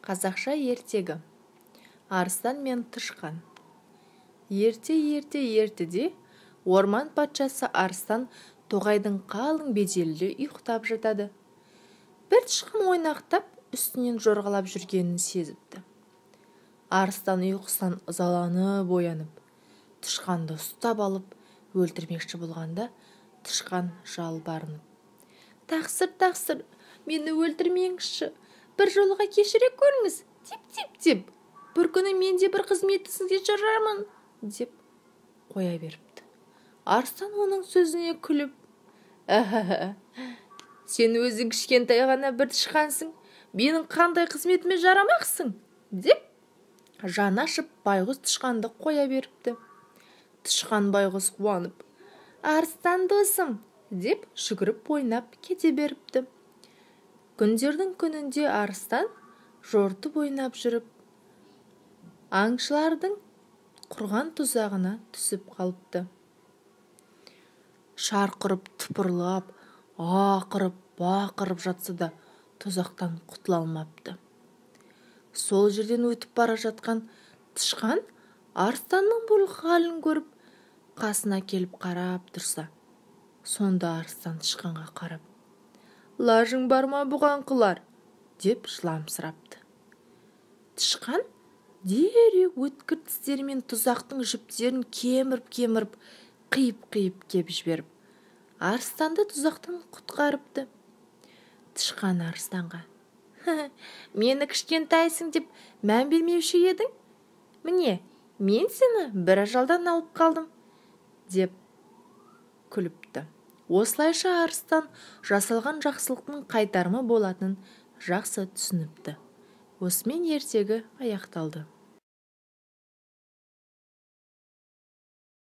Қазақша ертегі. Арыстан мен тышқан. Ертеде орман патшасы Арыстан тоғайдың қалың беделінде ұйықтап жатады. Бір тышқан ойнақтап үстінен жорғалап жүргенін сезіпті. Арыстан ұйқысынан ызаланып оянып, тышқанды ұстап алып өлтірмекші болғанда, тышқан жалбарынып: Тақсыр, мені өлтірмеңізші, бір жолға кешіре көріңіз, деп. Бір күні мен де бір қызметіңізге жарармын, деп қоя беріпті. Арыстан оның сөзіне күліп: Сен өзің кішкентай ғана бір тышқансың, менің қандай қызметіме жарамақсың, деп жаны ашып байғұс тышқанды қоя беріпті. Тышқан байғұс қуанып: Арыстан досым, деп жүгіріп ойнап кете беріпті. Күндердің күнінде Арыстан жортып ойнап жүріп, аңшылардың құрған тұзағына түсіп қалыпты. Шарқырып, тыпырлап, ақырып, бақырып жатса да тұзақтан құтыла алмапты. Сол жерден өтіп бара жатқан тышқан Арыстанның бұл халін көріп, қасына келіп қарап тұрса, сонда Арыстан тышқанға қарап: Лажың бар ма бұған қылар, деп жыламсырапты. Тышқан дереу өткір тістерімен тұзақтың жіптерін кеміріп, қиып кеп жіберіп, Арыстанды тұзақтан құтқарыпты. Тышқан Арыстанға: Мені кішкентайсың деп мән бермеуші едің? Міне, мен сені бір ажалдан алып қалдым, деп күліпті. Осылайша Арыстан жасалған жақсылықтың қайтарымы болатынын жақсы түсініпті. Осымен ертегі аяқталды.